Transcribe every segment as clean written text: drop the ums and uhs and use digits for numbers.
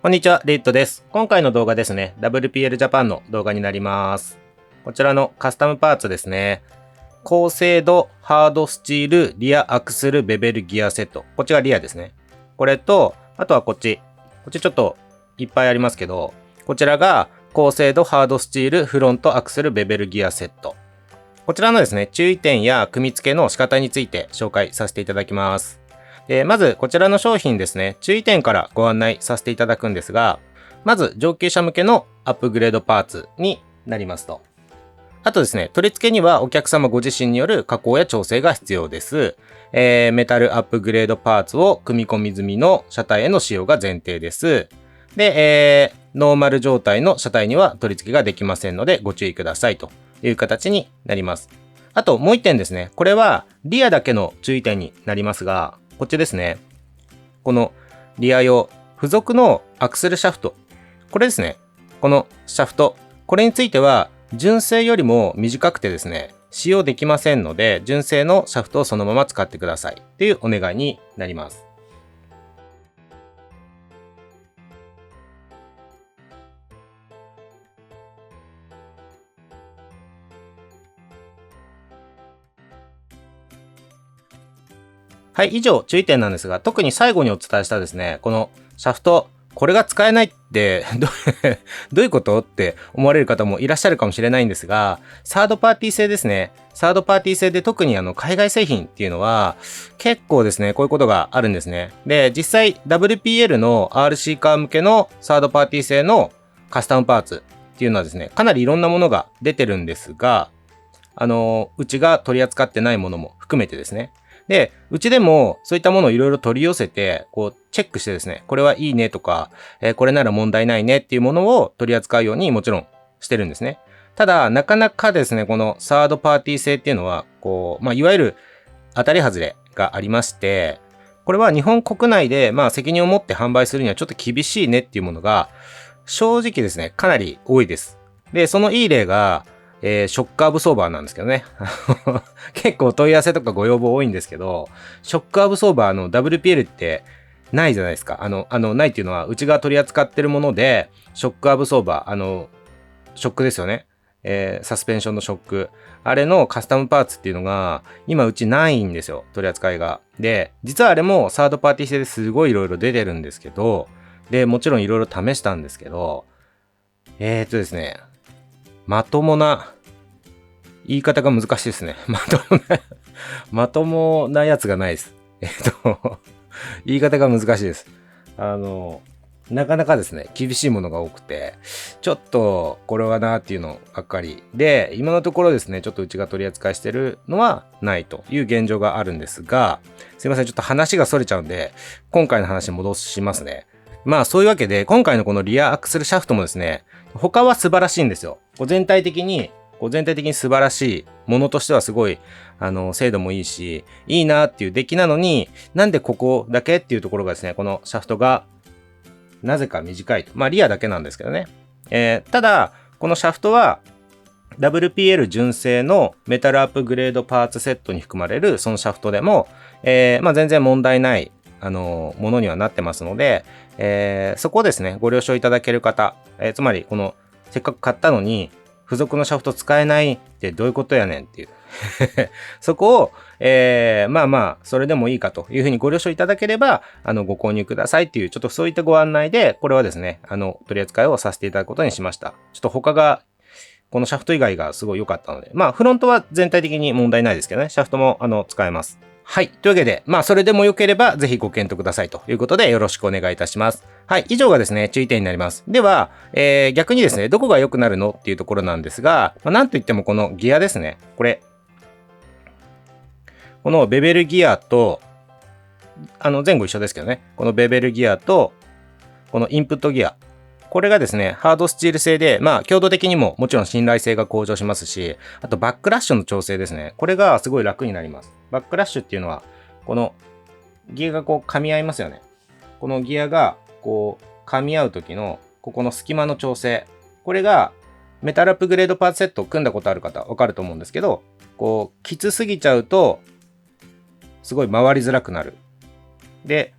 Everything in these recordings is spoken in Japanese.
こんにちは、リットです。今回の動画ですね、WPL ジャパンの動画になります。こちらのカスタムパーツですね。高精度ハードスチールリアアクスルベベルギアセット。こっちがリアですね。これと、あとはこっちちょっといっぱいありますけど、こちらが高精度ハードスチールフロントアクスルベベルギアセット。こちらのですね、注意点や組み付けの仕方について紹介させていただきます。まずこちらの商品ですね、注意点からご案内させていただくんですが、まず上級者向けのアップグレードパーツになりますと。あとですね、取り付けにはお客様ご自身による加工や調整が必要です。メタルアップグレードパーツを組み込み済みの車体への使用が前提です。で、ノーマル状態の車体には取り付けができませんのでご注意くださいという形になります。あともう一点ですね、これはリアだけの注意点になりますが、こっちですね。このリア用付属のアクセルシャフト。これですね。このシャフト。これについては純正よりも短くてですね、使用できませんので、純正のシャフトをそのまま使ってくださいというお願いになります。はい、以上注意点なんですが、特に最後にお伝えしたですね、このシャフト、これが使えないってどういうことって思われる方もいらっしゃるかもしれないんですが、サードパーティー製ですね。サードパーティー製で特に海外製品っていうのは結構ですね、こういうことがあるんですね。で、実際 WPL の RC カー向けのサードパーティー製のカスタムパーツっていうのはですね、かなりいろんなものが出てるんですが、うちが取り扱ってないものも含めてですね。で、うちでもそういったものをいろいろ取り寄せて、チェックしてですね、これはいいねとか、これなら問題ないねっていうものを取り扱うようにもちろんしてるんですね。ただ、なかなかですね、このサードパーティー製っていうのは、いわゆる当たり外れがありまして、これは日本国内で、責任を持って販売するにはちょっと厳しいねっていうものが、正直ですね、かなり多いです。で、そのいい例が、ショックアブソーバーなんですけどね。結構問い合わせとかご要望多いんですけど、ショックアブソーバーの WPL ってないじゃないですか。ないっていうのは、うちが取り扱ってるもので、ショックアブソーバー、ショックですよね。サスペンションのショック。あれのカスタムパーツっていうのが、今うちないんですよ。取り扱いが。で、実はあれもサードパーティー製ですごいいろいろ出てるんですけど、で、もちろんいろいろ試したんですけど、ですね、まともな、言い方が難しいですね。まともなやつがないです。言い方が難しいです。なかなかですね、厳しいものが多くて、ちょっとこれはなっていうのばっかりで、今のところですね、ちょっとうちが取り扱いしてるのはないという現状があるんですが、すいません、ちょっと話が逸れちゃうんで、今回の話に戻しますね。そういうわけで、今回のこのリアアクセルシャフトもですね、他は素晴らしいんですよ。全体的に素晴らしいものとしてはすごい、精度もいいし、いいなっていう出来なのに、なんでここだけっていうところがですね、このシャフトが、なぜか短いと。リアだけなんですけどね。ただ、このシャフトは、WPL 純正のメタルアップグレードパーツセットに含まれるそのシャフトでも、全然問題ない、ものにはなってますので、そこをですね、ご了承いただける方、つまり、せっかく買ったのに、付属のシャフト使えないってどういうことやねんっていう。そこを、それでもいいかというふうにご了承いただければ、ご購入くださいっていう、ちょっとそういったご案内で、これはですね、取り扱いをさせていただくことにしました。ちょっと他が、このシャフト以外がすごい良かったので、フロントは全体的に問題ないですけどね、シャフトも、使えます。はい。というわけで、それでも良ければ、ぜひご検討くださいということで、よろしくお願いいたします。はい。以上がですね、注意点になります。では、逆にですね、どこが良くなるのっていうところなんですが、なんといってもこのギアですね。このベベルギアと、前後一緒ですけどね。このベベルギアと、このインプットギア。これがですね、ハードスチール製で、強度的にももちろん信頼性が向上しますし、あとバックラッシュの調整ですね。これがすごい楽になります。バックラッシュっていうのは、このギアが噛み合いますよね。このギアが噛み合う時の、ここの隙間の調整。これが、メタルアップグレードパーツセットを組んだことある方、わかると思うんですけど、きつすぎちゃうと、すごい回りづらくなる。で、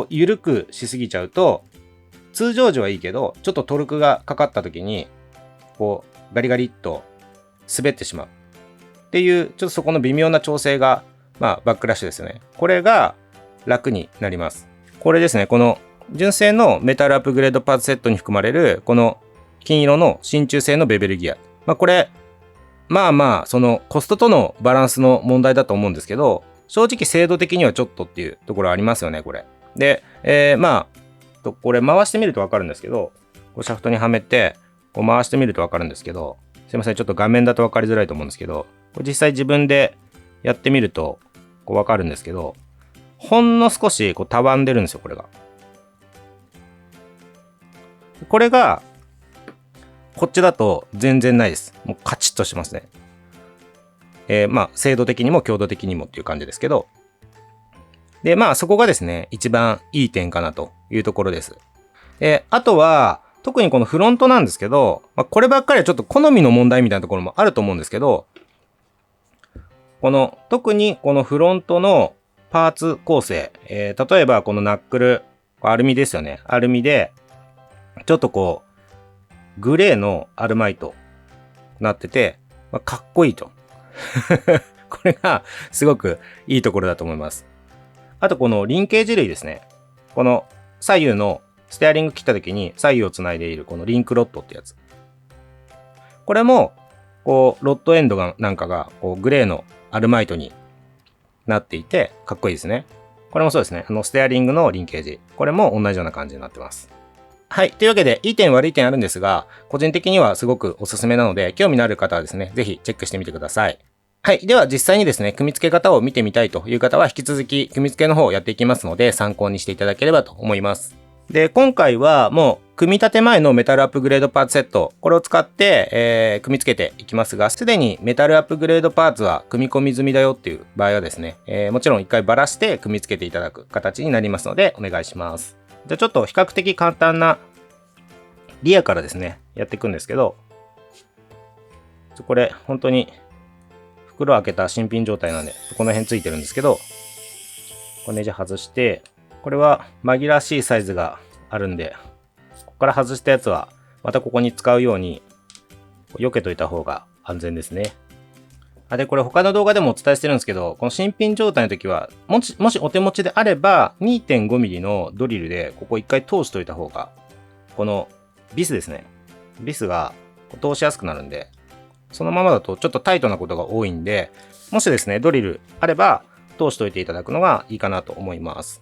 緩くしすぎちゃうと、通常時はいいけど、ちょっとトルクがかかった時に、こう、ガリガリっと滑ってしまう。っていう、ちょっとそこの微妙な調整が、バックラッシュですよね。これが楽になります。これですね、この純正のメタルアップグレードパーツセットに含まれる、この金色の真鍮製のベベルギア。これ、そのコストとのバランスの問題だと思うんですけど、正直精度的にはちょっとっていうところありますよね、これ。で、これ回してみるとわかるんですけど、こうシャフトにはめて、こう回してみるとわかるんですけど、すいません、ちょっと画面だとわかりづらいと思うんですけど、これ実際自分でやってみると、こうわかるんですけど、ほんの少しこうたわんでるんですよ、これが。これが、こっちだと全然ないです。もうカチッとしますね。精度的にも強度的にもっていう感じですけど。で、そこがですね、一番いい点かなというところです。あとは、特にこのフロントなんですけど、こればっかりはちょっと好みの問題みたいなところもあると思うんですけど、特にこのフロントのパーツ構成、例えばこのナックル、アルミですよね。アルミで、ちょっとこう、グレーのアルマイトなってて、かっこいいと。これがすごくいいところだと思います。あとこのリンケージ類ですね。この左右のステアリング切った時に左右をつないでいるこのリンクロットってやつ。これも、こう、ロッドエンドなんかがこうグレーのアルマイトになっていて、かっこいいですね。これもそうですね。ステアリングのリンケージ。これも同じような感じになってます。はい。というわけで、いい点悪い点あるんですが、個人的にはすごくおすすめなので、興味のある方はですね、ぜひチェックしてみてください。はい。では、実際にですね、組み付け方を見てみたいという方は、引き続き組み付けの方をやっていきますので、参考にしていただければと思います。で、今回はもう、組み立て前のメタルアップグレードパーツセット、これを使って、組み付けていきますが、すでにメタルアップグレードパーツは組み込み済みだよっていう場合はですね、もちろん一回バラして組み付けていただく形になりますので、お願いします。じゃあちょっと比較的簡単なリアからですね、やっていくんですけど、これ本当に袋開けた新品状態なんで、この辺ついてるんですけど、これネジ外して、これは紛らわしいサイズがあるんで、ここから外したやつはまたここに使うように避けといた方が安全ですね。で、これ他の動画でもお伝えしてるんですけど、この新品状態の時は、もしお手持ちであれば、2.5mm のドリルでここ一回通しといた方が、このビスですね。ビスが通しやすくなるんで、そのままだとちょっとタイトなことが多いんで、もしですね、ドリルあれば通しといていただくのがいいかなと思います。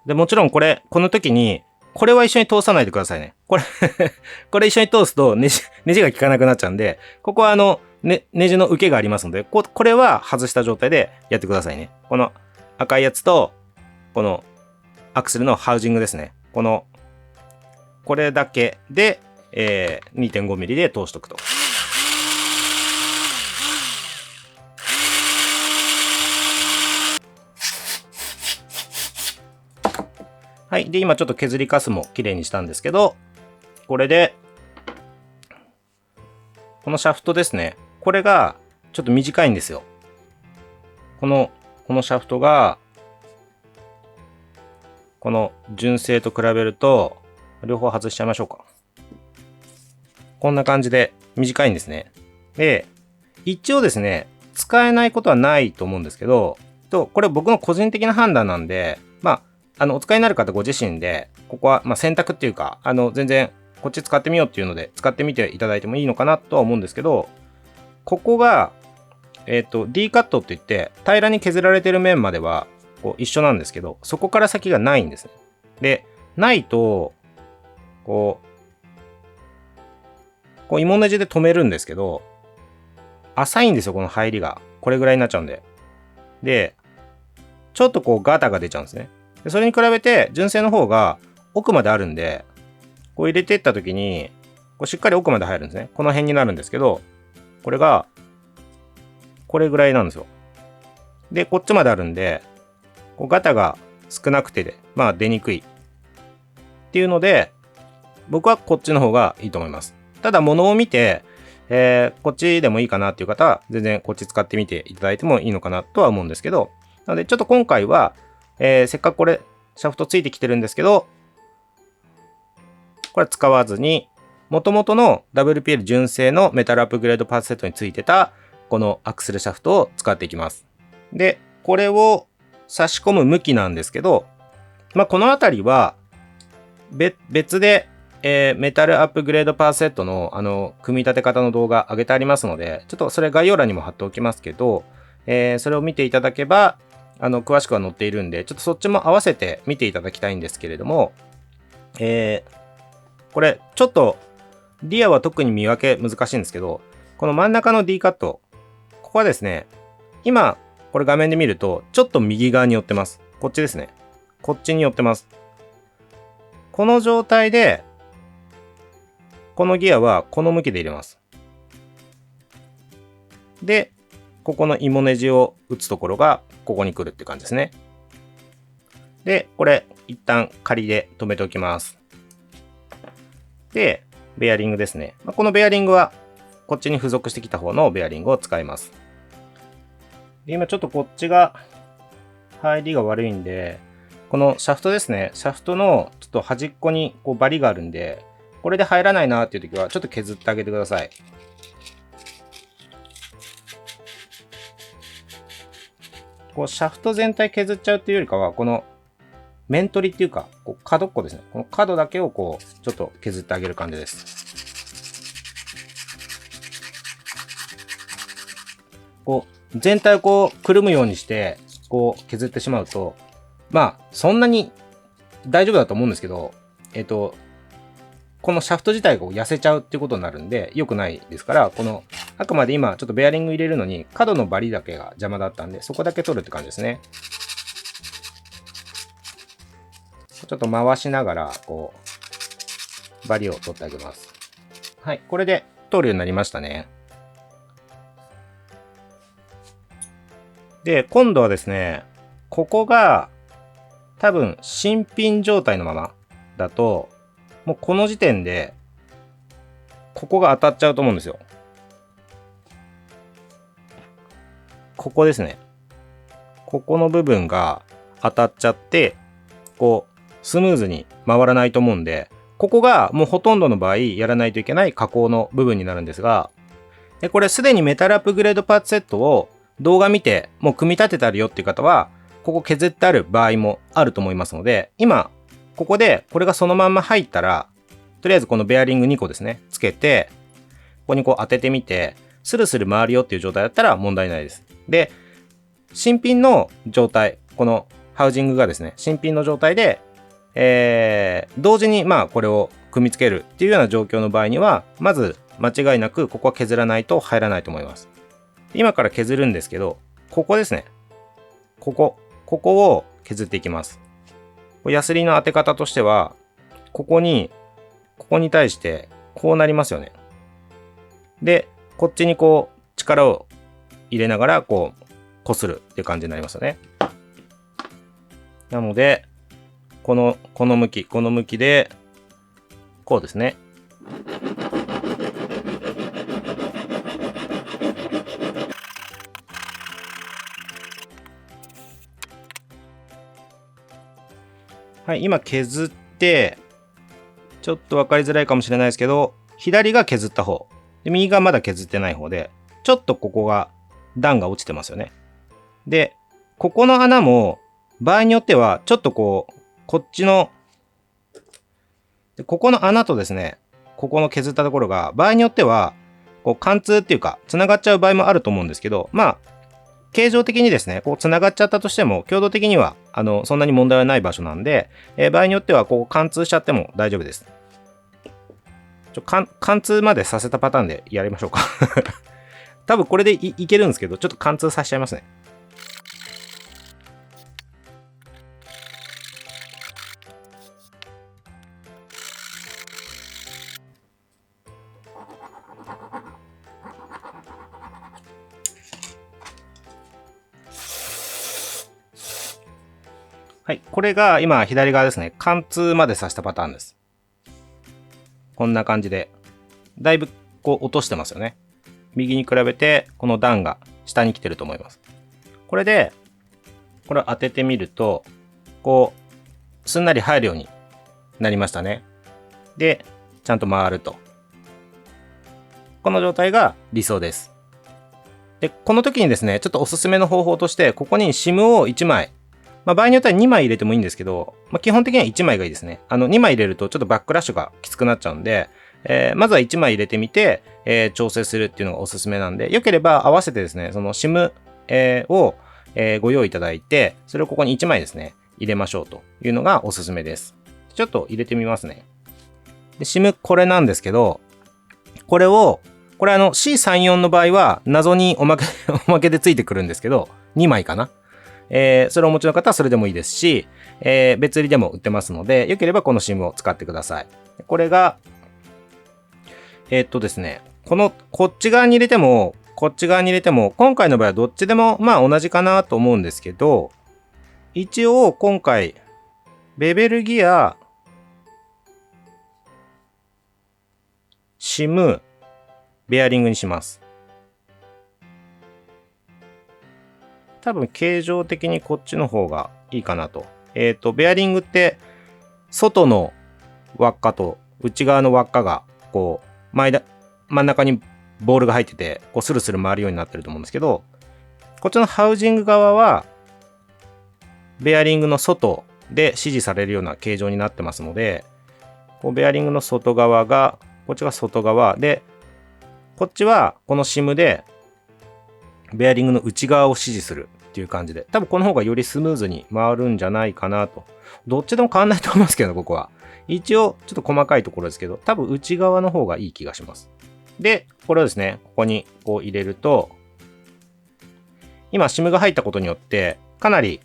で、もちろんこの時に、これは一緒に通さないでくださいね。これ一緒に通すとネジが効かなくなっちゃうんで、ここはネジの受けがありますので、これは外した状態でやってくださいね。この赤いやつと、このアクセルのハウジングですね。これだけで、2.5mm で通しとくと。はい。で、今ちょっと削りカスも綺麗にしたんですけど、これで、このシャフトですね。これがちょっと短いんですよ。このシャフトが、この純正と比べると、両方外しちゃいましょうか。こんな感じで短いんですね。で、一応ですね、使えないことはないと思うんですけど、これ僕の個人的な判断なんで、お使いになる方ご自身で、ここは、選択っていうか、全然、こっち使ってみようっていうので、使ってみていただいてもいいのかなとは思うんですけど、ここが、D カットって言って、平らに削られてる面までは、一緒なんですけど、そこから先がないんですね。で、ないと、芋ネジで止めるんですけど、浅いんですよ、この入りが。これぐらいになっちゃうんで。で、ちょっとガタが出ちゃうんですね。でそれに比べて、純正の方が奥まであるんで、入れていった時に、しっかり奥まで入るんですね。この辺になるんですけど、これが、これぐらいなんですよ。で、こっちまであるんで、ガタが少なくて、出にくい。っていうので、僕はこっちの方がいいと思います。ただ、物を見て、こっちでもいいかなっていう方は、全然こっち使ってみていただいてもいいのかなとは思うんですけど、なのでちょっと今回は、せっかくこれ、シャフトついてきてるんですけど、これ使わずに、元々の WPL 純正のメタルアップグレードパーツセットについてた、このアクセルシャフトを使っていきます。で、これを差し込む向きなんですけど、このあたりは、別で、メタルアップグレードパーツセットの、組み立て方の動画上げてありますので、ちょっとそれ概要欄にも貼っておきますけど、それを見ていただけば、詳しくは載っているんで、ちょっとそっちも合わせて見ていただきたいんですけれども、これ、ちょっと、リアは特に見分け難しいんですけど、この真ん中の D カット、ここはですね、今、これ画面で見ると、ちょっと右側に寄ってます。こっちですね。こっちに寄ってます。この状態で、このギアはこの向きで入れます。で、ここの芋ネジを打つところが、ここに来るって感じですね。で、これ、一旦仮で止めておきます。で、ベアリングですね。このベアリングは、こっちに付属してきた方のベアリングを使います。で、今ちょっとこっちが、入りが悪いんで、このシャフトですね。シャフトのちょっと端っこにこうバリがあるんで、これで入らないなっていう時は、ちょっと削ってあげてください。こうシャフト全体削っちゃうっていうよりかは、この面取りっていうか、こう角っこですね。この角だけをこう、ちょっと削ってあげる感じです。こう、全体をこう、くるむようにして、こう、削ってしまうと、そんなに大丈夫だと思うんですけど、このシャフト自体が痩せちゃうっていうことになるんで、良くないですから、この、あくまで今、ちょっとベアリング入れるのに、角のバリだけが邪魔だったんで、そこだけ取るって感じですね。ちょっと回しながら、こう、バリを取ってあげます。はい、これで通るようになりましたね。で、今度はですね、ここが、多分、新品状態のままだと、もうこの時点で、ここが当たっちゃうと思うんですよ。ここですね。ここの部分が当たっちゃって、こう、スムーズに回らないと思うんで、ここがもうほとんどの場合やらないといけない加工の部分になるんですが、これすでにメタルアップグレードパーツセットを動画見てもう組み立ててあるよっていう方は、ここ削ってある場合もあると思いますので、今、ここでこれがそのまんま入ったら、とりあえずこのベアリング2個ですね、つけて、ここにこう当ててみて、スルスル回るよっていう状態だったら問題ないです。で、新品の状態、このハウジングがですね、新品の状態で、同時にこれを組み付けるっていうような状況の場合には、まず間違いなくここは削らないと入らないと思います。今から削るんですけど、ここですね。ここを削っていきます。ヤスリの当て方としては、ここに対してこうなりますよね。で、こっちにこう力を入れながらこう擦るっていう感じになりますよね。なので、この向きで、こうですね。はい、今削って、ちょっと分かりづらいかもしれないですけど、左が削った方。で、右がまだ削ってない方で、ちょっとここが段が落ちてますよね。で、ここの穴も、場合によっては、ちょっとこっちの、ここの穴とですね、ここの削ったところが、場合によっては、こう貫通っていうか、繋がっちゃう場合もあると思うんですけど、形状的にですね、こう繋がっちゃったとしても、強度的には、そんなに問題はない場所なんで、場合によっては、こう貫通しちゃっても大丈夫です。貫通までさせたパターンでやりましょうか。多分これでいけるんですけど、ちょっと貫通させちゃいますね。はい。これが今左側ですね。貫通までさせたパターンです。こんな感じで。だいぶこう落としてますよね。右に比べてこの段が下に来てると思います。これで、これを当ててみると、こう、すんなり入るようになりましたね。で、ちゃんと回ると。この状態が理想です。で、この時にですね、ちょっとおすすめの方法として、ここに SIM を1枚、場合によっては2枚入れてもいいんですけど、基本的には1枚がいいですね。2枚入れるとちょっとバックラッシュがきつくなっちゃうんで、まずは1枚入れてみて、調整するっていうのがおすすめなんで、よければ合わせてですね、その SIM、を、ご用意いただいて、それをここに1枚ですね、入れましょうというのがおすすめです。ちょっと入れてみますね。で、SIM これなんですけど、これC34 の場合は謎におまけでついてくるんですけど、2枚かな。それをお持ちの方はそれでもいいですし、別売りでも売ってますので、よければこの SIM を使ってください。これが、ですね、こっち側に入れても、こっち側に入れても、今回の場合はどっちでも同じかなと思うんですけど、一応今回、ベベルギア、SIM、ベアリングにします。多分形状的にこっちの方がいいかなと。ベアリングって外の輪っかと内側の輪っかがこう真ん中にボールが入っててこうスルスル回るようになってると思うんですけど、こっちのハウジング側はベアリングの外で指示されるような形状になってますので、こうベアリングの外側がこっちが外側で、こっちはこの SIM でベアリングの内側を指示するっていう感じで、多分この方がよりスムーズに回るんじゃないかなと。どっちでも変わんないと思いますけど、ここは。一応ちょっと細かいところですけど、多分内側の方がいい気がします。で、これをですね、ここにこう入れると、今 SIM が入ったことによって、かなり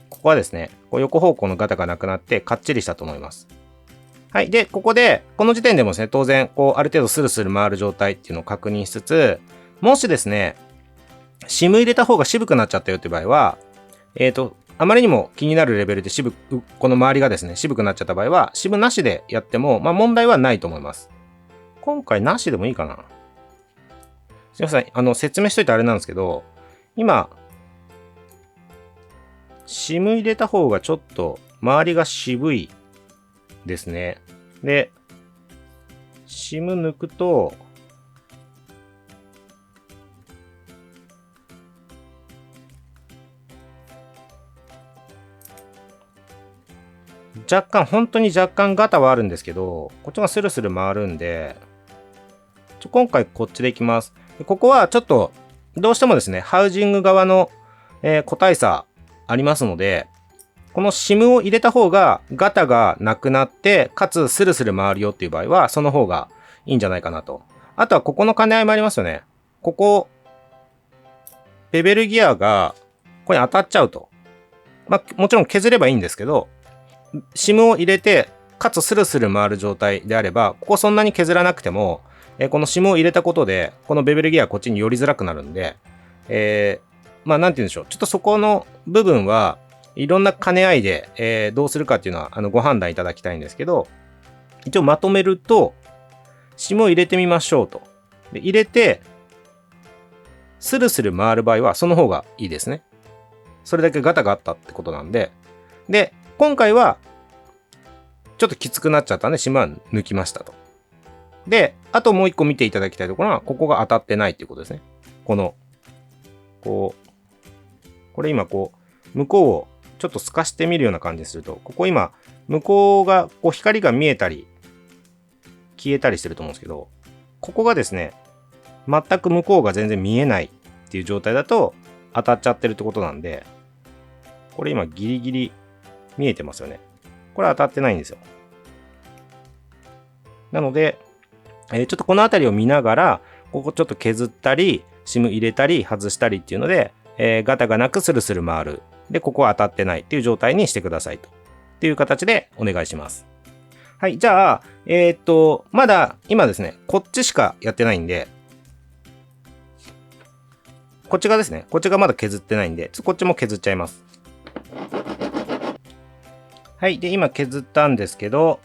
ここはですね、こう横方向のガタがなくなってかっちりしたと思います。はい。で、ここで、この時点でもですね、当然、こう、ある程度スルスル回る状態っていうのを確認しつつ、もしですね、SIM 入れた方が渋くなっちゃったよっていう場合は、あまりにも気になるレベルでこの周りがですね、渋くなっちゃった場合は、SIM なしでやっても、問題はないと思います。今回なしでもいいかな。すいません。説明しといてあれなんですけど、今、SIM 入れた方がちょっと周りが渋いですね。で、SIM 抜くと、本当に若干ガタはあるんですけど、こっちがスルスル回るんで、今回こっちでいきます。ここはちょっと、どうしてもですね、ハウジング側の、個体差ありますので、この SIM を入れた方がガタがなくなって、かつスルスル回るよっていう場合は、その方がいいんじゃないかなと。あとはここの兼ね合いもありますよね。ここ、ベベルギアが、ここに当たっちゃうと。もちろん削ればいいんですけど、SIM を入れて、かつスルスル回る状態であれば、ここそんなに削らなくても、この SIM を入れたことで、このベベルギアはこっちに寄りづらくなるんで、なんて言うんでしょう。ちょっとそこの部分は、いろんな兼ね合いで、どうするかっていうのは、ご判断いただきたいんですけど、一応まとめると、SIM を入れてみましょうと。で、入れて、スルスル回る場合は、その方がいいですね。それだけガタがあったってことなんで、で、今回は、ちょっときつくなっちゃったんで、SIMは抜きましたと。で、あともう一個見ていただきたいところは、ここが当たってないっていうことですね。これ今向こうをちょっと透かしてみるような感じにすると、ここ今、向こうが、光が見えたり、消えたりしてると思うんですけど、ここがですね、全く向こうが全然見えないっていう状態だと、当たっちゃってるってことなんで、これ今ギリギリ見えてますよね。これ当たってないんですよ。なので、ちょっとこの辺りを見ながら、ここちょっと削ったり、SIM 入れたり外したりっていうので、ガタがなくスルスル回る。で、ここは当たってないっていう状態にしてくださいと。っていう形でお願いします。はい。じゃあ、まだ今ですね、こっちしかやってないんで、こっち側ですね。こっちがまだ削ってないんで、こっちも削っちゃいます。はい。で、今削ったんですけど、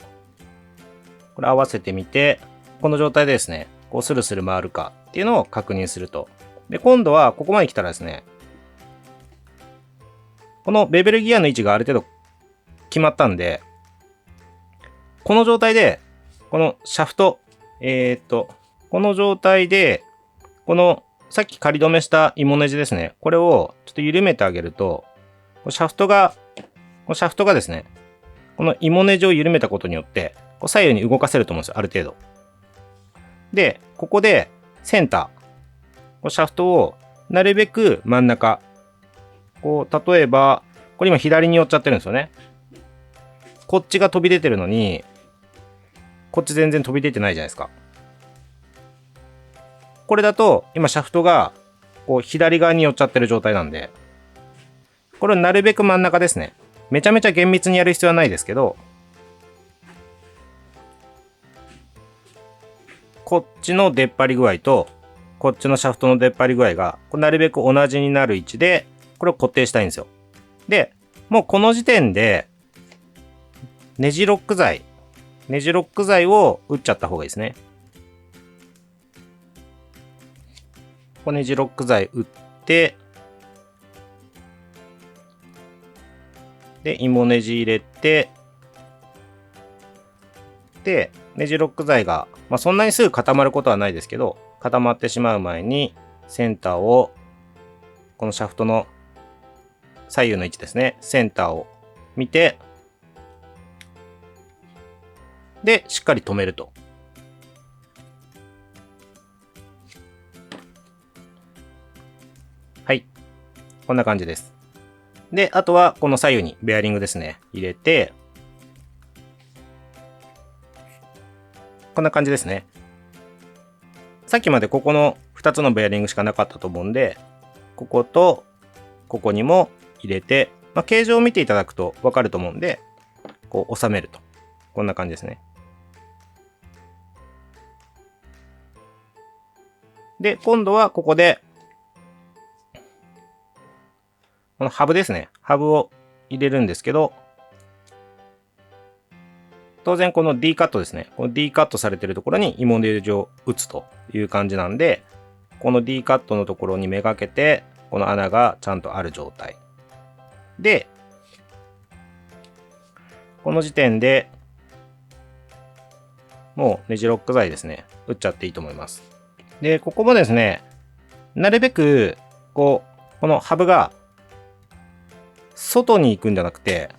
これ合わせてみて、この状態でですね、こうスルスル回るかっていうのを確認すると。で、今度はここまで来たらですね、このベベルギアの位置がある程度決まったんで、この状態で、このシャフト、この状態で、このさっき仮止めした芋ネジですね、これをちょっと緩めてあげると、シャフトがですね、この芋ネジを緩めたことによって、左右に動かせると思うんですよ、ある程度。で、ここでセンター、シャフトをなるべく真ん中、例えば、これ今左に寄っちゃってるんですよね。こっちが飛び出てるのに、こっち全然飛び出てないじゃないですか。これだと、今シャフトが、左側に寄っちゃってる状態なんで、これをなるべく真ん中ですね。めちゃめちゃ厳密にやる必要はないですけど、こっちの出っ張り具合と、こっちのシャフトの出っ張り具合が、なるべく同じになる位置で、これを固定したいんですよ。で、もうこの時点で、ネジロック剤を打っちゃった方がいいですね。ネジロック剤打って、で、芋ネジ入れて、で、ネジロック剤が、そんなにすぐ固まることはないですけど、固まってしまう前に、センターを、このシャフトの左右の位置ですね、センターを見て、で、しっかり止めると。はい。こんな感じです。で、あとはこの左右にベアリングですね、入れて、こんな感じですね。さっきまでここの2つのベアリングしかなかったと思うんで、こことここにも入れて、形状を見ていただくとわかると思うんで、収めると。こんな感じですね。で、今度はここで、このハブですね。ハブを入れるんですけど、当然この D カットですね。この D カットされてるところに芋ネジを打つという感じなんで、この D カットのところにめがけて、この穴がちゃんとある状態。で、この時点で、もうネジロック剤ですね。打っちゃっていいと思います。で、ここもですね、なるべく、このハブが、外に行くんじゃなくて、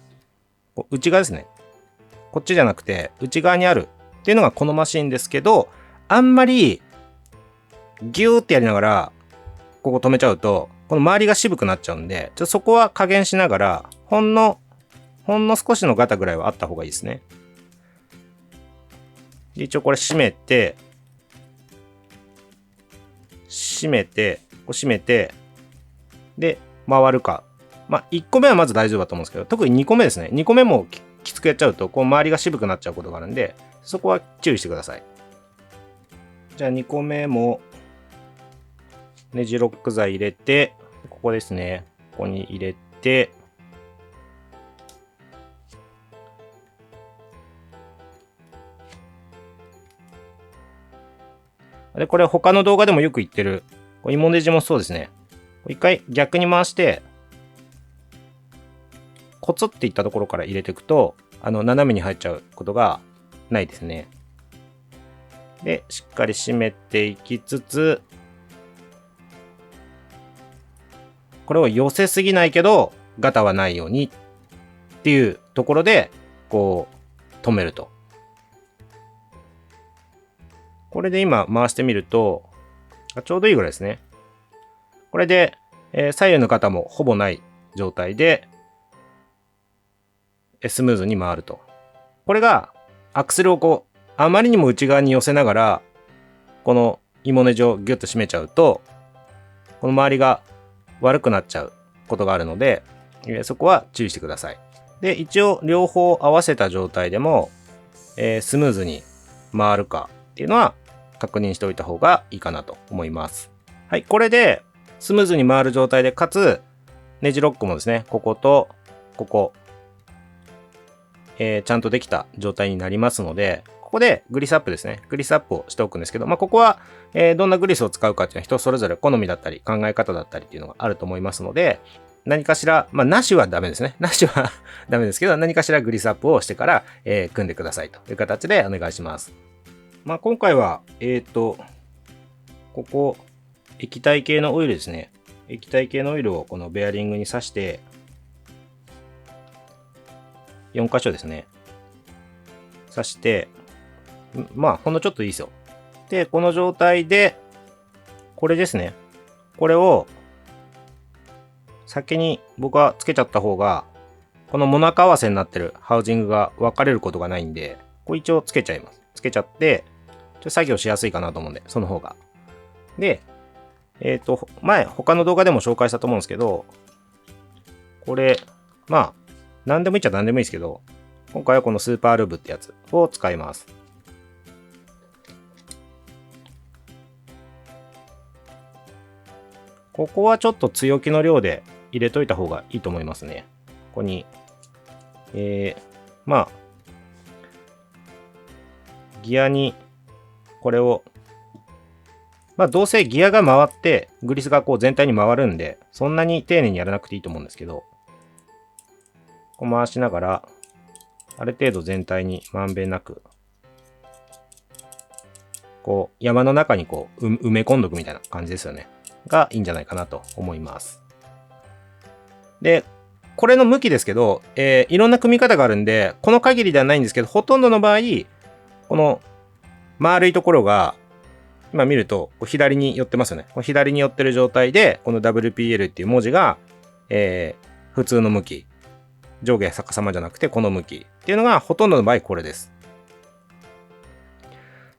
内側ですね。こっちじゃなくて、内側にあるっていうのがこのマシンですけど、あんまり、ギューってやりながら、ここ止めちゃうと、この周りが渋くなっちゃうんで、そこは加減しながら、ほんの少しのガタぐらいはあった方がいいですね。一応これ閉めて、で、回るか。1個目はまず大丈夫だと思うんですけど、特に2個目ですね。2個目もきつくやっちゃうと、周りが渋くなっちゃうことがあるんで、そこは注意してください。じゃあ2個目も、ネジロック剤入れて、ここですね。ここに入れて、で、これ他の動画でもよく言ってる、芋ネジもそうですね。一回逆に回して、コツっていったところから入れていくと、斜めに入っちゃうことがないですね。で、しっかり締めていきつつ、これを寄せすぎないけど、ガタはないようにっていうところで、止めると。これで今回してみると、ちょうどいいぐらいですね。これで、左右のガタもほぼない状態で、スムーズに回ると。これが、アクセルをあまりにも内側に寄せながら、この芋ネジをギュッと締めちゃうと、この周りが悪くなっちゃうことがあるので、そこは注意してください。で、一応両方合わせた状態でも、スムーズに回るかっていうのは確認しておいた方がいいかなと思います。はい、これでスムーズに回る状態で、かつネジロックもですね、こことここ、ちゃんとできた状態になりますので、ここでグリスアップですね。グリスアップをしておくんですけど、ここは、どんなグリスを使うかっていうのは人それぞれ好みだったり考え方だったりっていうのがあると思いますので、何かしら、なしはダメですね。なしはダメですけど、何かしらグリスアップをしてから、組んでくださいという形でお願いします。今回は、ここ、液体系のオイルですね。液体系のオイルをこのベアリングに刺して、4箇所ですね。刺して、ほんのちょっといいですよ。で、この状態で、これですね。これを、先に僕はつけちゃった方が、このモナカ合わせになってるハウジングが分かれることがないんで、これ一応つけちゃいます。つけちゃって、作業しやすいかなと思うんで、その方が。で、前、他の動画でも紹介したと思うんですけど、これ、何でもいいっちゃ何でもいいですけど、今回はこのスーパールブってやつを使います。ここはちょっと強気の量で入れといた方がいいと思いますね。ここに、ギアに、これを、どうせギアが回って、グリスがこう全体に回るんで、そんなに丁寧にやらなくていいと思うんですけど、こう回しながら、ある程度全体にまんべんなく、こう山の中にこう埋め込んどくみたいな感じですよね。がいいんじゃないかなと思います。で、これの向きですけど、いろんな組み方があるんで、この限りではないんですけど、ほとんどの場合、この丸いところが、今見ると左に寄ってますよね。左に寄ってる状態で、この WPL っていう文字が、普通の向き。上下逆さまじゃなくてこの向きっていうのがほとんどの場合これです。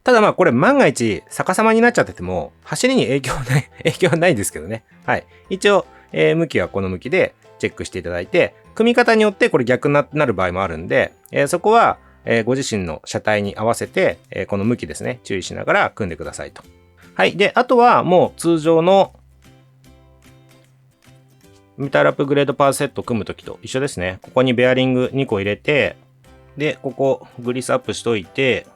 ただこれ万が一逆さまになっちゃってても走りに影響はないですけどね。はい。一応、向きはこの向きでチェックしていただいて、組み方によってこれ逆になる場合もあるんで、そこは、ご自身の車体に合わせて、この向きですね、注意しながら組んでくださいと。はい。で、あとはもう通常のメタルアップグレードパーセット組むときと一緒ですね。ここにベアリング2個入れて、で、ここグリスアップしといて、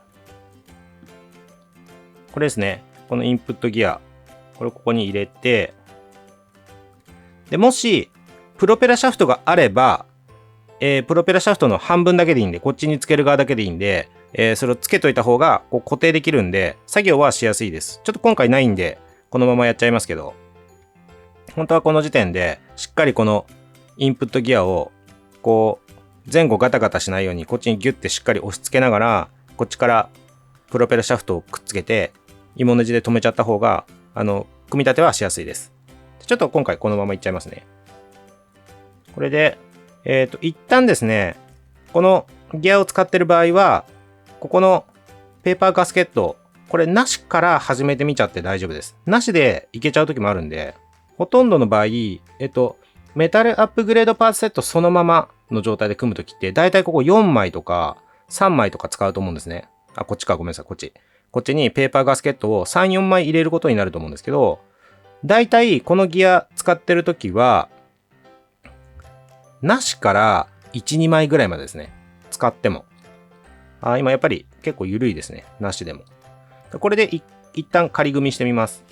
これですね。このインプットギア。これここに入れて、で、もし、プロペラシャフトがあれば、プロペラシャフトの半分だけでいいんで、こっちにつける側だけでいいんで、それをつけといた方がこう固定できるんで、作業はしやすいです。ちょっと今回ないんで、このままやっちゃいますけど、本当はこの時点でしっかりこのインプットギアをこう前後ガタガタしないようにこっちにギュッてしっかり押し付けながらこっちからプロペラシャフトをくっつけて芋ネジで止めちゃった方が組み立てはしやすいです。ちょっと今回このままいっちゃいますね。これで一旦ですねこのギアを使ってる場合はここのペーパーガスケットこれなしから始めてみちゃって大丈夫です。なしでいけちゃう時もあるんでほとんどの場合、メタルアップグレードパーツセットそのままの状態で組むときって、だいたいここ4枚とか3枚とか使うと思うんですね。あ、こっちか、ごめんなさい、こっち。こっちにペーパーガスケットを3、4枚入れることになると思うんですけど、だいたいこのギア使ってるときは、なしから1、2枚ぐらいまでですね。使っても。今やっぱり結構緩いですね。なしでも。これで一旦仮組みしてみます。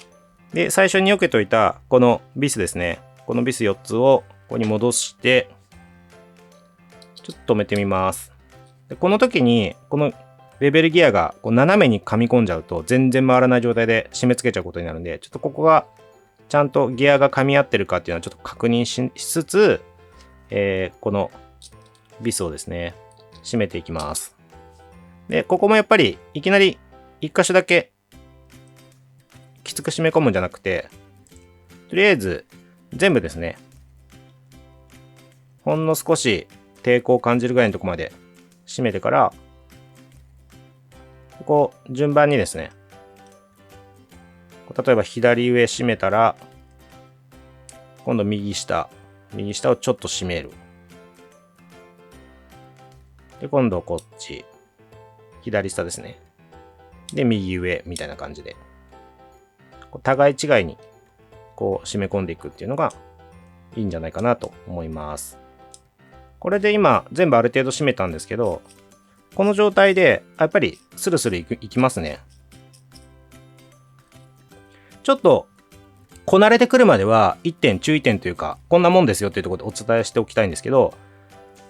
で、最初に避けといたこのビスですね。このビス4つをここに戻して、ちょっと止めてみます。でこの時に、このベベルギアがこう斜めに噛み込んじゃうと全然回らない状態で締め付けちゃうことになるんで、ちょっとここがちゃんとギアが噛み合ってるかっていうのはちょっと確認しつつ、このビスをですね、締めていきます。で、ここもやっぱりいきなり1箇所だけきつく締め込むんじゃなくて、とりあえず全部ですね、ほんの少し抵抗を感じるぐらいのところまで締めてから、こう順番にですね、例えば左上締めたら、今度右下をちょっと締める。で、今度こっち、左下ですね。で、右上みたいな感じで、互い違いにこう締め込んでいくっていうのがいいんじゃないかなと思います。これで今全部ある程度締めたんですけど、この状態で、やっぱりスルスルいきますね。ちょっと、こなれてくるまでは、1点注意点というか、こんなもんですよっていうところでお伝えしておきたいんですけど、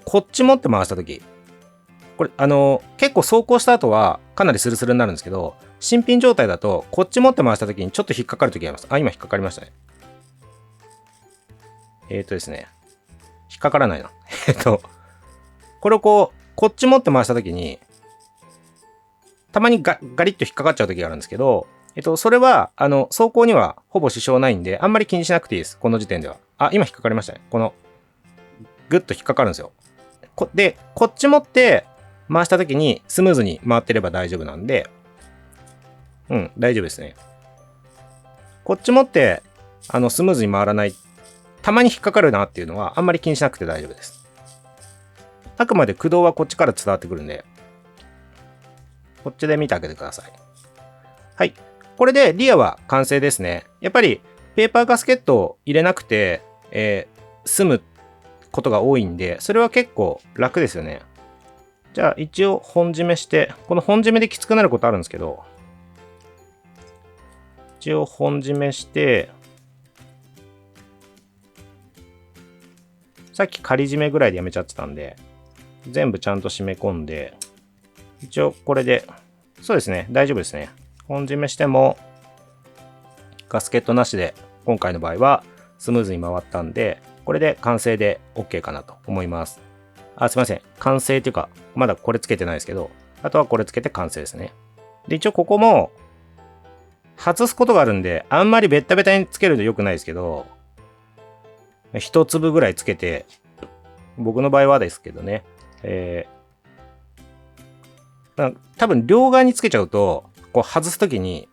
こっち持って回したとき、これ、結構走行した後は、かなりスルスルになるんですけど、新品状態だと、こっち持って回したときにちょっと引っかかるときあります。あ、今引っかかりましたね。ですね。引っかからないな。これをこっち持って回したときに、たまにガリッと引っかかっちゃうときがあるんですけど、それは、走行にはほぼ支障ないんで、あんまり気にしなくていいです。この時点では。あ、今引っかかりましたね。ぐっと引っかかるんですよ。で、こっち持って回したときにスムーズに回ってれば大丈夫なんで、大丈夫ですね。こっち持って、スムーズに回らない、たまに引っかかるなっていうのは、あんまり気にしなくて大丈夫です。あくまで駆動はこっちから伝わってくるんで、こっちで見てあげてください。はい。これでリアは完成ですね。やっぱりペーパーガスケットを入れなくて、済むことが多いんで、それは結構楽ですよね。じゃあ一応本締めして、この本締めできつくなることあるんですけど、一応本締めして、さっき仮締めぐらいでやめちゃってたんで、全部ちゃんと締め込んで、一応これで、そうですね、大丈夫ですね。本締めしても、ガスケットなしで、今回の場合はスムーズに回ったんで、これで完成で OK かなと思います。あ、すいません。完成っていうか、まだこれつけてないですけど、あとはこれつけて完成ですね。で、一応ここも、外すことがあるんで、あんまりベッタベタにつけると良くないですけど、一粒ぐらいつけて、僕の場合はですけどね、多分両側につけちゃうと、こう外すときに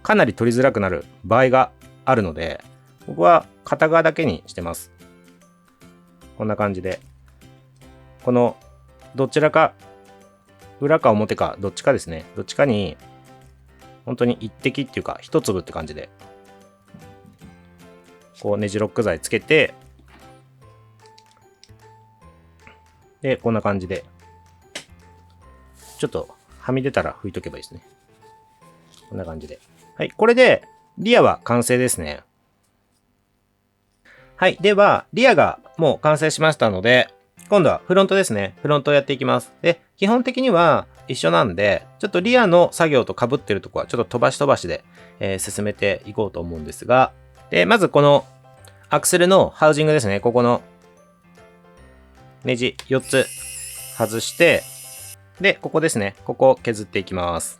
かなり取りづらくなる場合があるので、僕は片側だけにしてます。こんな感じで。この、どちらか、裏か表か、どっちかですね。どっちかに、本当に一滴っていうか、一粒って感じで、こうネジロック剤つけて、で、こんな感じで、ちょっとはみ出たら拭いとけばいいですね。こんな感じで。はい、これで、リアは完成ですね。はい、では、リアがもう完成しましたので、今度はフロントですね。フロントをやっていきます。で、基本的には一緒なんで、ちょっとリアの作業と被ってるところはちょっと飛ばし飛ばしで、進めていこうと思うんですが、で、まずこのアクセルのハウジングですね。ここのネジ4つ外して、で、ここですね。ここを削っていきます。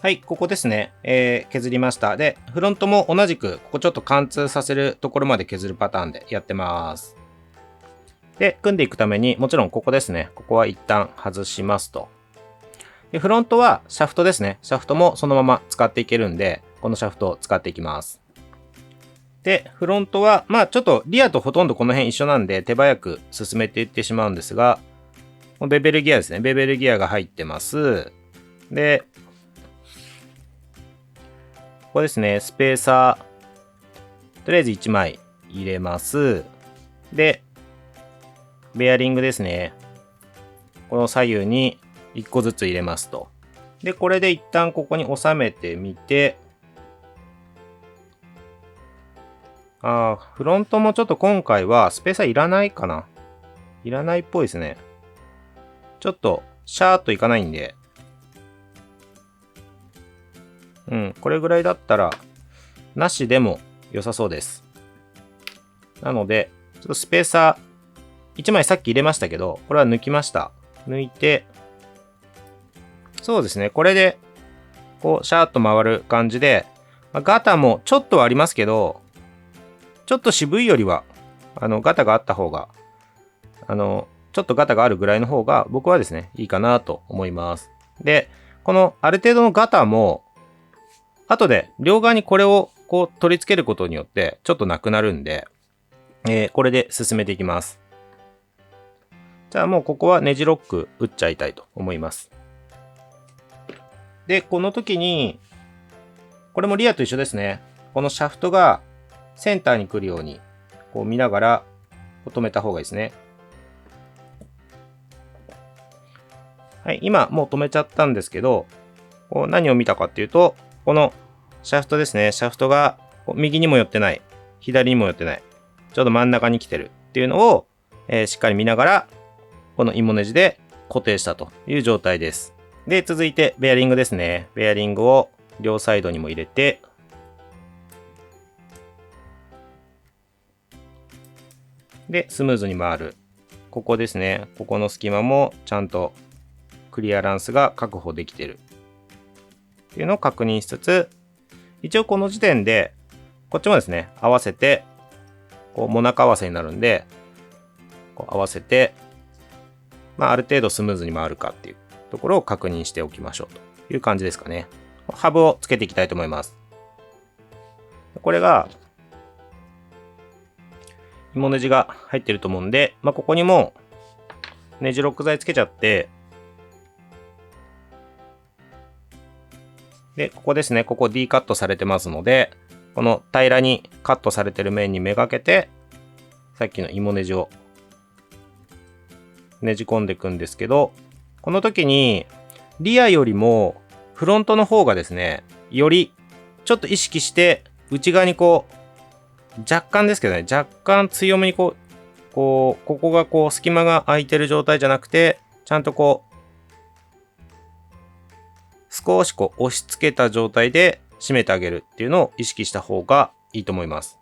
はい、ここですね。削りました。で、フロントも同じく、ここちょっと貫通させるところまで削るパターンでやってます。で、組んでいくために、もちろんここですね。ここは一旦外しますと。で、フロントはシャフトですね。シャフトもそのまま使っていけるんで、このシャフトを使っていきます。で、フロントは、まあちょっとリアとほとんどこの辺一緒なんで、手早く進めていってしまうんですが、ベベルギアですね。ベベルギアが入ってます。で、ここですね、スペーサー、とりあえず1枚入れます。で、ベアリングですね。この左右に1個ずつ入れますと。で、これで一旦ここに収めてみて、フロントもちょっと今回はスペーサーいらないかな。いらないっぽいですね。ちょっとシャーっといかないんで、これぐらいだったら、なしでも良さそうです。なので、ちょっとスペーサー、1枚さっき入れましたけど、これは抜きました。抜いて、そうですね、これで、こう、シャーっと回る感じで、ガタもちょっとはありますけど、ちょっと渋いよりは、ガタがあった方が、ちょっとガタがあるぐらいの方が、僕はですね、いいかなと思います。で、このある程度のガタも、後で両側にこれをこう取り付けることによってちょっとなくなるんで、これで進めていきます。じゃあもうここはネジロック打っちゃいたいと思います。で、この時に、これもリアと一緒ですね。このシャフトがセンターに来るようにこう見ながら止めた方がいいですね。はい、今もう止めちゃったんですけど、こう何を見たかっていうと、このシャフトですね。シャフトが右にも寄ってない、左にも寄ってない、ちょうど真ん中に来てるっていうのを、しっかり見ながら、この芋ネジで固定したという状態です。で、続いてベアリングですね。ベアリングを両サイドにも入れて、で、スムーズに回る。ここですね。ここの隙間もちゃんとクリアランスが確保できてるっていうのを確認しつつ、一応この時点で、こっちもですね、合わせて、こう、モナカ合わせになるんで、こう合わせて、ある程度スムーズに回るかっていうところを確認しておきましょうという感じですかね。ハブをつけていきたいと思います。これが、芋ネジが入ってると思うんで、ここにもネジロック剤つけちゃって、で、ここですね、ここ D カットされてますので、この平らにカットされてる面にめがけて、さっきの芋ネジをねじ込んでいくんですけど、この時にリアよりもフロントの方がですね、よりちょっと意識して内側にこう、若干ですけどね、若干強めにここがこう隙間が空いてる状態じゃなくて、ちゃんとこう、少しこう押し付けた状態で締めてあげるっていうのを意識した方がいいと思います。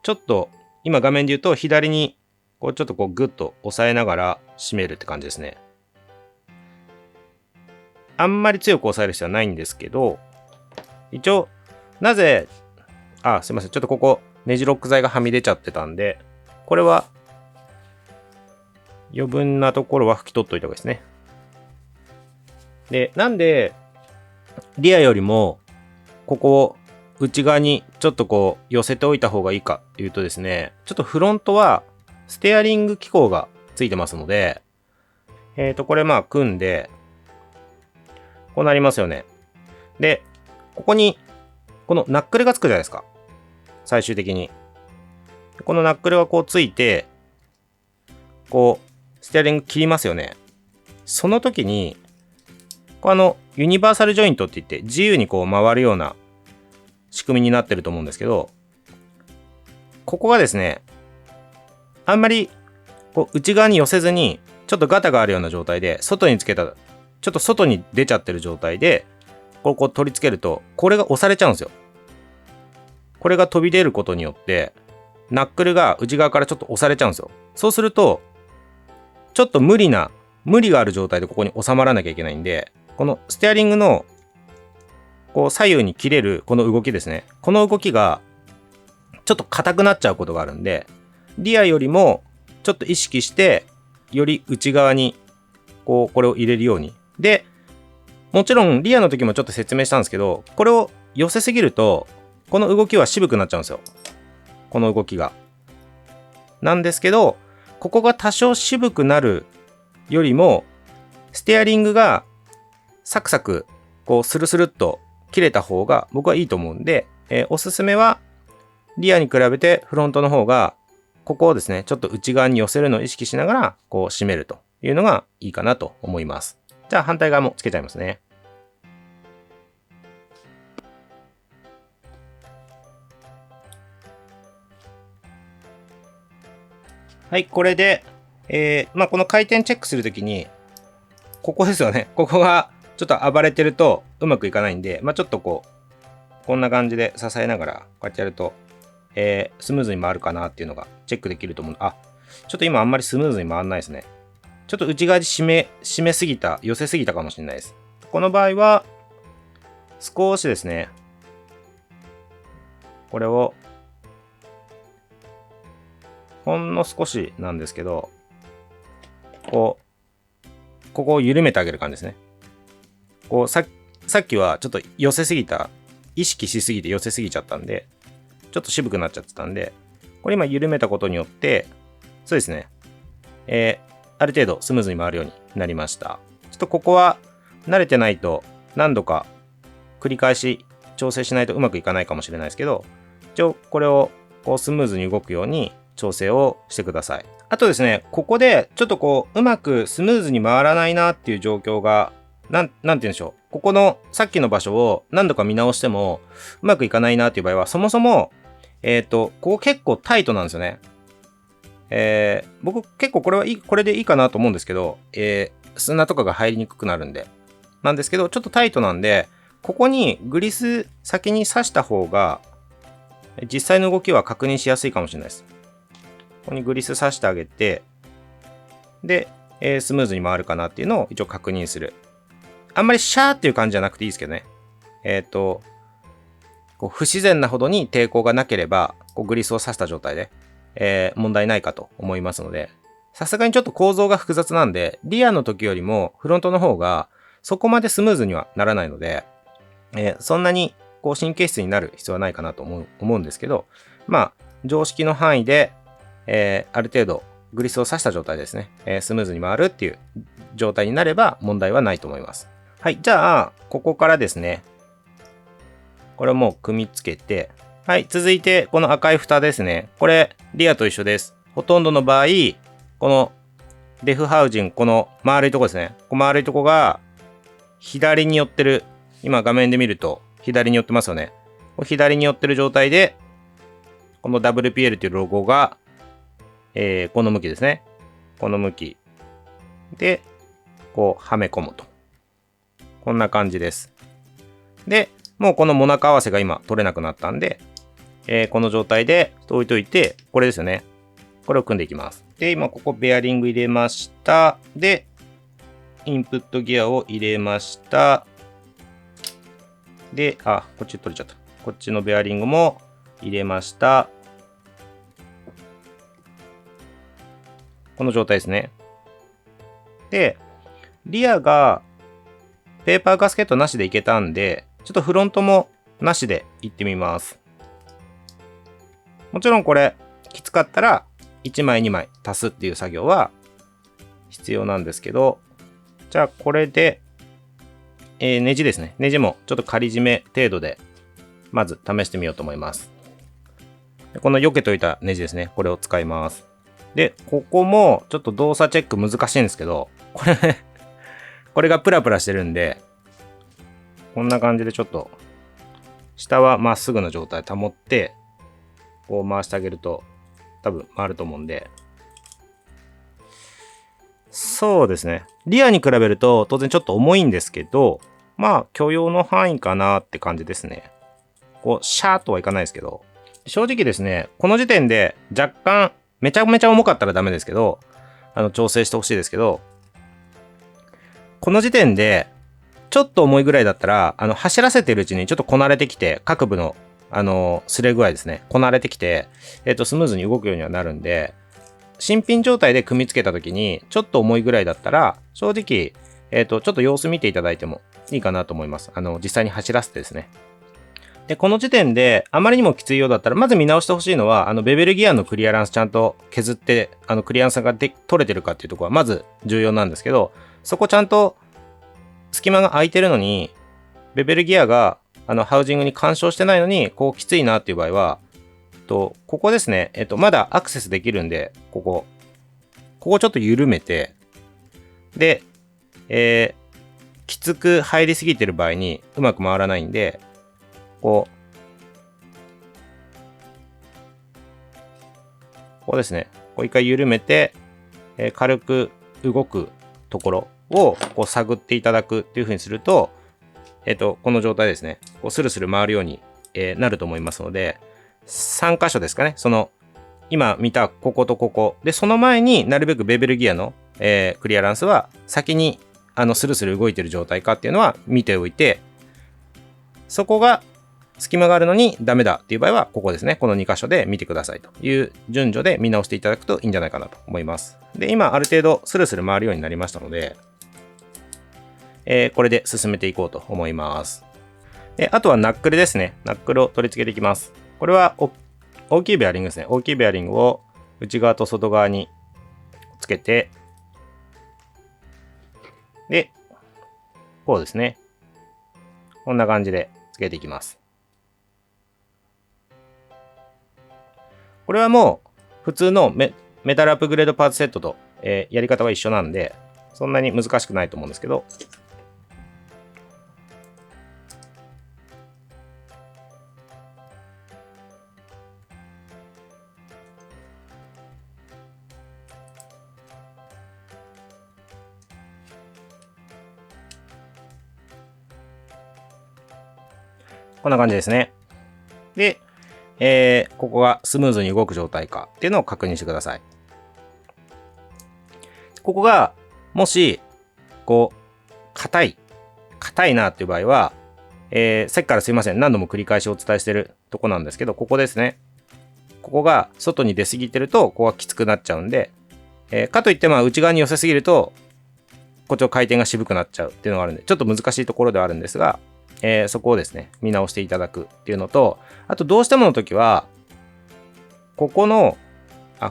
ちょっと今画面で言うと左にこうちょっとこうグッと押さえながら締めるって感じですね。あんまり強く押さえる必要はないんですけど、一応なぜ、すいません、ちょっとここネジロック剤がはみ出ちゃってたんで、これは余分なところは拭き取っといた方がいいですね。で、なんでリアよりもここを内側にちょっとこう寄せておいた方がいいかっていうとですね、ちょっとフロントはステアリング機構がついてますので、これ組んで、こうなりますよね。で、ここにこのナックルがつくじゃないですか。最終的に。このナックルがこうついて、こう、ステアリング切りますよね。その時に、ユニバーサルジョイントって言って自由にこう回るような仕組みになってると思うんですけど、ここがですね、あんまりこう内側に寄せずに、ちょっとガタがあるような状態で、外につけた、ちょっと外に出ちゃってる状態で、こう取り付けると、これが押されちゃうんですよ。これが飛び出ることによって、ナックルが内側からちょっと押されちゃうんですよ。そうすると、ちょっと無理がある状態でここに収まらなきゃいけないんで、このステアリングのこう左右に切れるこの動きですね。この動きがちょっと硬くなっちゃうことがあるんで、リアよりもちょっと意識して、より内側にこれを入れるように。で、もちろんリアの時もちょっと説明したんですけど、これを寄せすぎると、この動きは渋くなっちゃうんですよ。この動きが。なんですけど、ここが多少渋くなるよりも、ステアリングがサクサク、こうスルスルっと切れた方が僕はいいと思うんで、おすすめは、リアに比べてフロントの方が、ここをですね、ちょっと内側に寄せるのを意識しながら、こう締めるというのがいいかなと思います。じゃあ反対側もつけちゃいますね。はい、これで、この回転チェックするときに、ここですよね。ここがちょっと暴れてるとうまくいかないんで、ちょっとこんな感じで支えながら、こうやってやると、スムーズに回るかなっていうのがチェックできると思う。ちょっと今あんまりスムーズに回らないですね。ちょっと内側に締めすぎた、寄せすぎたかもしれないです。この場合は、少しですね、これを、ほんの少しなんですけど、ここを緩めてあげる感じですね。さっきはちょっと寄せすぎた、意識しすぎて寄せすぎちゃったんで、ちょっと渋くなっちゃってたんで、これ今緩めたことによって、そうですね、ある程度スムーズに回るようになりました。ちょっとここは慣れてないと何度か繰り返し調整しないとうまくいかないかもしれないですけど、一応これをこうスムーズに動くように調整をしてください。あとですね、ここでちょっとこう、うまくスムーズに回らないなっていう状況が、なんて言うんでしょう。ここのさっきの場所を何度か見直してもうまくいかないなっていう場合は、そもそも、ここ結構タイトなんですよね。僕結構これでいいかなと思うんですけど、砂とかが入りにくくなるんで。なんですけど、ちょっとタイトなんで、ここにグリス先に刺した方が、実際の動きは確認しやすいかもしれないです。ここにグリス刺してあげて、で、スムーズに回るかなっていうのを一応確認する。あんまりシャーっていう感じじゃなくていいですけどね。こう不自然なほどに抵抗がなければ、こうグリスを刺した状態で、問題ないかと思いますので、さすがにちょっと構造が複雑なんで、リアの時よりもフロントの方がそこまでスムーズにはならないので、そんなにこう神経質になる必要はないかなと思うんですけど、まあ、常識の範囲で、ある程度グリスを刺した状態ですね、スムーズに回るっていう状態になれば問題はないと思います。はい、じゃあ、ここからですね、これをもう組み付けて、はい、続いてこの赤い蓋ですね。これ、リアと一緒です。ほとんどの場合、このデフハウジング、この丸いとこですね。この丸いとこが左に寄ってる。今画面で見ると左に寄ってますよね。左に寄ってる状態で、この WPL というロゴが、この向きですね。この向きで、こうはめ込むと。こんな感じです。で、もうこのモナカ合わせが今取れなくなったんで、この状態で置いといて、これですよね。これを組んでいきます。で、今ここベアリング入れました。で、インプットギアを入れました。で、こっち取れちゃった。こっちのベアリングも入れました。この状態ですね。で、リアがペーパーガスケットなしでいけたんで、ちょっとフロントもなしでいってみます。もちろんこれ、きつかったら1枚2枚足すっていう作業は必要なんですけど、じゃあこれで、ネジですね。ネジもちょっと仮締め程度で、まず試してみようと思います。この避けといたネジですね。これを使います。で、ここもちょっと動作チェック難しいんですけど、これがプラプラしてるんで、こんな感じでちょっと、下はまっすぐな状態保って、こう回してあげると、多分回ると思うんで、そうですね。リアに比べると当然ちょっと重いんですけど、まあ許容の範囲かなって感じですね。こう、シャーっとはいかないですけど、正直ですね、この時点で若干、めちゃめちゃ重かったらダメですけど、調整してほしいですけど、この時点で、ちょっと重いぐらいだったら、走らせてるうちにちょっとこなれてきて、各部の、擦れ具合ですね、こなれてきて、スムーズに動くようにはなるんで、新品状態で組み付けた時に、ちょっと重いぐらいだったら、正直、ちょっと様子見ていただいてもいいかなと思います。実際に走らせてですね。で、この時点で、あまりにもきついようだったら、まず見直してほしいのは、ベベルギアのクリアランスちゃんと削って、クリアランスが取れてるかっていうところは、まず重要なんですけど、そこちゃんと、隙間が空いてるのに、ベベルギアが、ハウジングに干渉してないのに、こう、きついなっていう場合は、ここですね、まだアクセスできるんで、ここちょっと緩めて、で、きつく入りすぎてる場合にうまく回らないんで、ここですね、こう一回緩めて、軽く動くところをこう探っていただくっていう風にすると、この状態ですね、こうスルスル回るように、なると思いますので、3箇所ですかね。今見たこことここ。で、その前になるべくベベルギアの、クリアランスは先にスルスル動いてる状態かっていうのは見ておいて、そこが隙間があるのにダメだっていう場合はここですね。この2箇所で見てくださいという順序で見直していただくといいんじゃないかなと思います。で、今ある程度スルスル回るようになりましたので、これで進めていこうと思います。で、あとはナックルですね。ナックルを取り付けていきます。これは大きいベアリングですね。大きいベアリングを内側と外側につけて、で、こうですね。こんな感じでつけていきます。これはもう普通のメタルアップグレードパーツセットと、やり方は一緒なんで、そんなに難しくないと思うんですけど、こんな感じですね。で、ここがスムーズに動く状態かっていうのを確認してください。ここが、もし、こう、硬いなっていう場合は、さっきからすいません。何度も繰り返しお伝えしてるとこなんですけど、ここですね。ここが外に出過ぎてると、ここがきつくなっちゃうんで、かといって内側に寄せすぎると、こっちの回転が渋くなっちゃうっていうのがあるんで、ちょっと難しいところではあるんですが、そこをですね、見直していただくっていうのと、あとどうしてもの時は、ここの、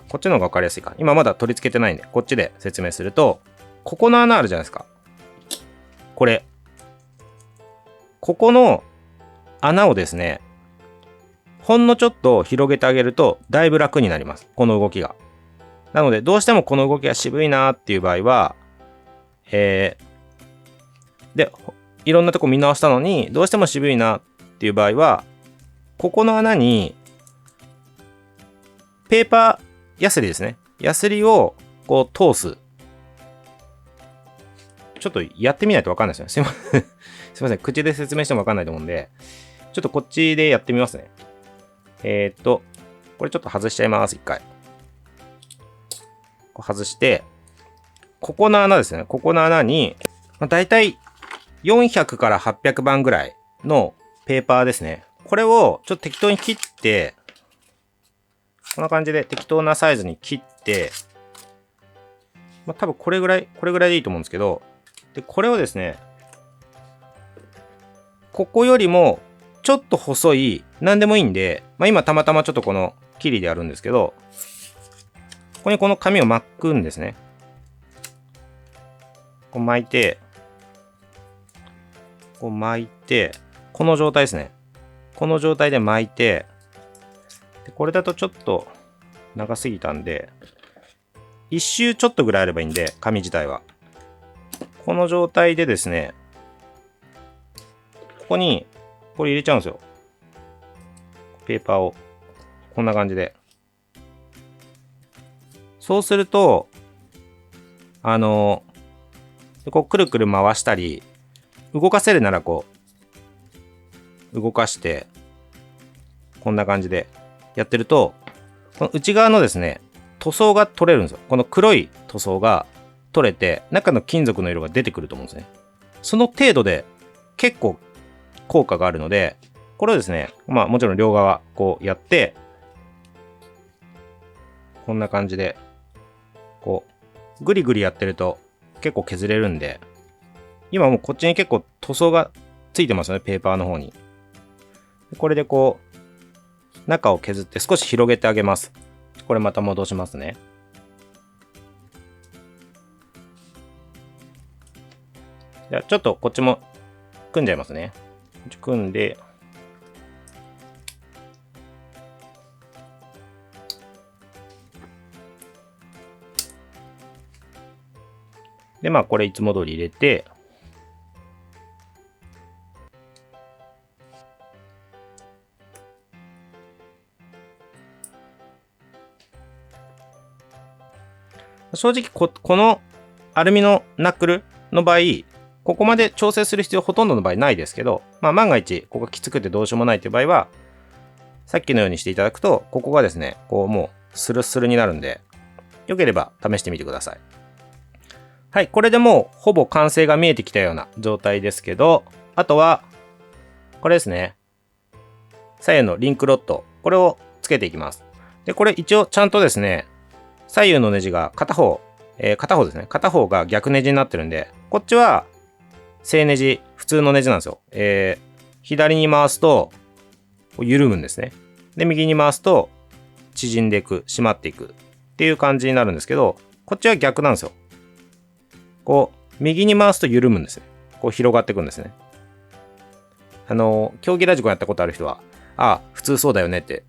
こっちの方が分かりやすいか。今まだ取り付けてないんで、こっちで説明すると、ここの穴あるじゃないですか。これ。ここの穴をですね、ほんのちょっと広げてあげると、だいぶ楽になります。この動きが。なので、どうしてもこの動きが渋いなーっていう場合は、で、いろんなとこ見直したのに、どうしても渋いなっていう場合は、ここの穴に、ペーパーヤスリですね。ヤスリをこう通す。ちょっとやってみないとわかんないですよね。すいません。口で説明してもわかんないと思うんで、ちょっとこっちでやってみますね。これちょっと外しちゃいます。一回。こう外して、ここの穴ですね。ここの穴に、だいたい400から800番ぐらいのペーパーですね。これをちょっと適当に切って、こんな感じで適当なサイズに切って、多分これぐらいでいいと思うんですけど、で、これをですね、ここよりもちょっと細い、なんでもいいんで、今たまたまちょっとこの切りでやるんですけど、ここにこの紙を巻くんですね。こう巻いて、この状態ですね。この状態で巻いて、でこれだとちょっと長すぎたんで、一周ちょっとぐらいあればいいんで、紙自体は。この状態でですね、ここに、これ入れちゃうんですよ。ペーパーを。こんな感じで。そうすると、こうくるくる回したり、動かせるならこう、動かして、こんな感じでやってると、この内側のですね、塗装が取れるんですよ。この黒い塗装が取れて、中の金属の色が出てくると思うんですね。その程度で結構効果があるので、これをですね、もちろん両側こうやって、こんな感じで、こう、ぐりぐりやってると結構削れるんで、今もうこっちに結構塗装がついてますよね、ペーパーの方に。これでこう、中を削って少し広げてあげます。これまた戻しますね。じゃあちょっとこっちも組んじゃいますね。組んで、で、これいつも通り入れて、正直このアルミのナックルの場合、ここまで調整する必要ほとんどの場合ないですけど、万が一ここがきつくてどうしようもないという場合は、さっきのようにしていただくと、ここがですね、こうもうスルスルになるんで、よければ試してみてください。はい、これでもうほぼ完成が見えてきたような状態ですけど、あとは、これですね。左右のリンクロッド、これをつけていきます。で、これ一応ちゃんとですね、左右のネジが片方ですね。片方が逆ネジになってるんで、こっちは正ネジ、普通のネジなんですよ。左に回すと緩むんですね。で、右に回すと縮んでいく、締まっていくっていう感じになるんですけど、こっちは逆なんですよ。こう、右に回すと緩むんですね。こう広がっていくんですね。競技ラジコンやったことある人は、普通そうだよねって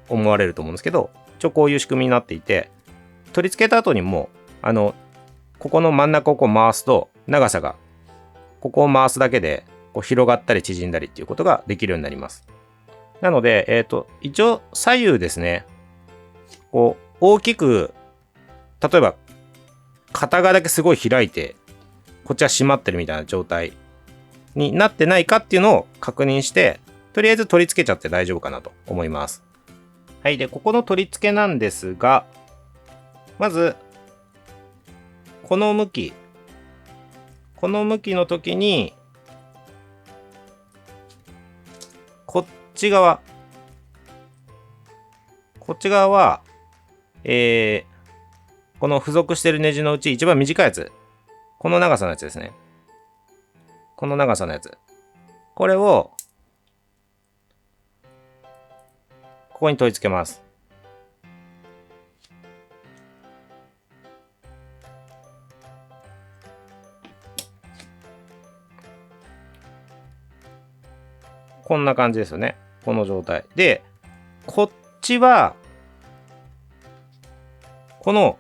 思われると思うんですけど、一応こういう仕組みになっていて、取り付けた後にも、ここの真ん中をこう回すと、長さが、ここを回すだけで、こう広がったり縮んだりっていうことができるようになります。なので、一応左右ですね、こう、大きく、例えば、片側だけすごい開いて、こっちは閉まってるみたいな状態になってないかっていうのを確認して、とりあえず取り付けちゃって大丈夫かなと思います。はい。で、ここの取り付けなんですが、まず、この向きの時に、こっち側は、この付属してるネジのうち一番短いやつ。この長さのやつですね。この長さのやつ。これを、ここに取り付けます。こんな感じですよね。この状態。で、こっちは、この、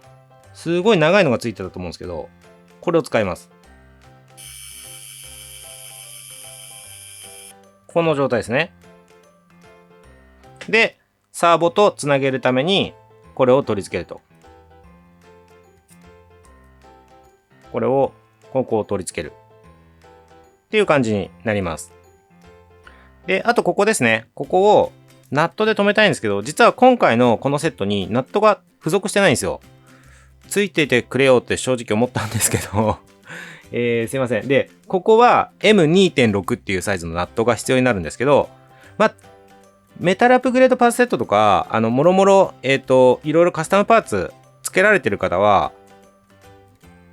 すごい長いのがついてたと思うんですけど、これを使います。この状態ですね。で、サーボとつなげるために、これを取り付けると。これを、ここを取り付ける。っていう感じになります。で、あとここですね。ここをナットで留めたいんですけど、実は今回のこのセットにナットが付属してないんですよ。ついていてくれよって正直思ったんですけど、すいません。で、ここは M2.6 っていうサイズのナットが必要になるんですけど、メタルアップグレードパーツセットとか、もろもろ、いろいろカスタムパーツ付けられてる方は、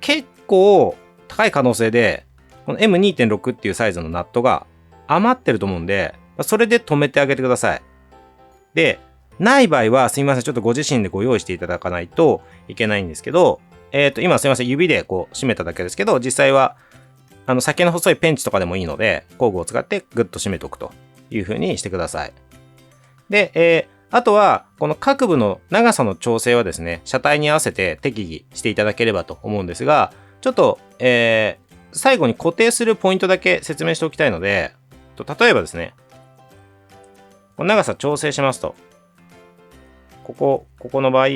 結構高い可能性で、この M2.6 っていうサイズのナットが余ってると思うんで、それで止めてあげてください。で、ない場合はすみません。ちょっとご自身でご用意していただかないといけないんですけど、今すみません。指でこう締めただけですけど、実際は、先の細いペンチとかでもいいので、工具を使ってグッと締めておくという風にしてください。で、あとは、この各部の長さの調整はですね、車体に合わせて適宜していただければと思うんですが、ちょっと、最後に固定するポイントだけ説明しておきたいので、例えばですね、この長さ調整しますと、ここの場合、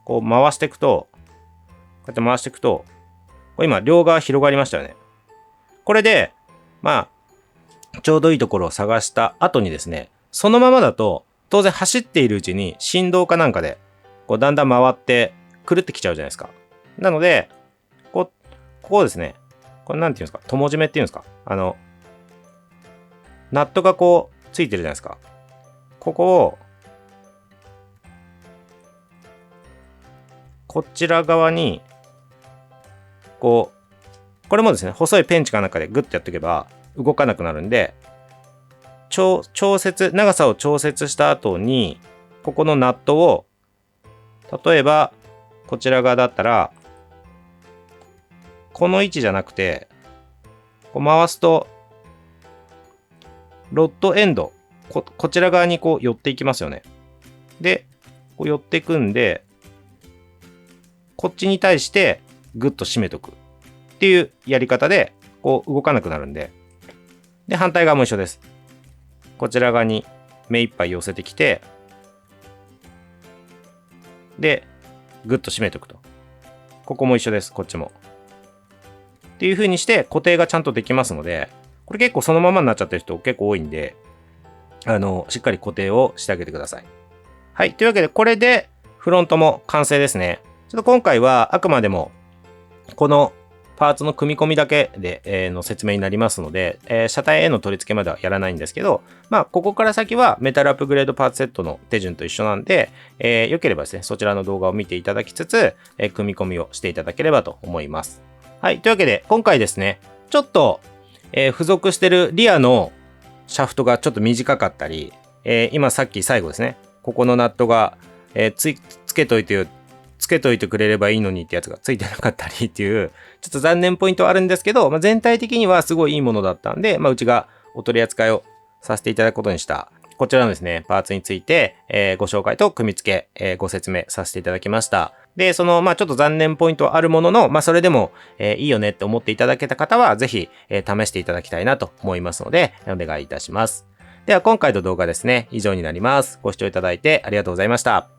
こう回していくと、こうやって回していくと、これ今両側広がりましたよね。これで、ちょうどいいところを探した後にですね、そのままだと、当然走っているうちに振動かなんかで、こうだんだん回って狂ってきちゃうじゃないですか。なので、ここをですね、これなんていうんですか、友締めっていうんですか、ナットがこうついてるじゃないですか。ここを、こちら側に、これもですね、細いペンチかなんかでグッとやっておけば動かなくなるんで、長さを調節した後に、ここのナットを、例えば、こちら側だったら、この位置じゃなくて、こう回すと、ロッドエンド、こちら側にこう寄っていきますよね。で、こう寄っていくんで、こっちに対してグッと締めとくっていうやり方で、こう動かなくなるんで。で、反対側も一緒です。こちら側に目いっぱい寄せてきて、で、グッと締めておくと。ここも一緒です。こっちも。っていう風にして固定がちゃんとできますので、これ結構そのままになっちゃってる人結構多いんで、しっかり固定をしてあげてください。はい。というわけで、これでフロントも完成ですね。ちょっと今回はあくまでも、このパーツの組み込みだけで、の説明になりますので、車体への取り付けまではやらないんですけど、ここから先はメタルアップグレードパーツセットの手順と一緒なんで、良ければですね、そちらの動画を見ていただきつつ、組み込みをしていただければと思います。はい。というわけで、今回ですね、ちょっと、付属してるリアのシャフトがちょっと短かったり、今さっき最後ですね、ここのナットが、つけといてくれればいいのにってやつがついてなかったりっていう、ちょっと残念ポイントはあるんですけど、全体的にはすごいいいものだったんで、うちがお取り扱いをさせていただくことにしたこちらのですね、パーツについて、ご紹介と組み付け、ご説明させていただきました。で、ちょっと残念ポイントはあるものの、それでも、いいよねって思っていただけた方は、ぜひ、試していただきたいなと思いますので、お願いいたします。では、今回の動画ですね、以上になります。ご視聴いただいてありがとうございました。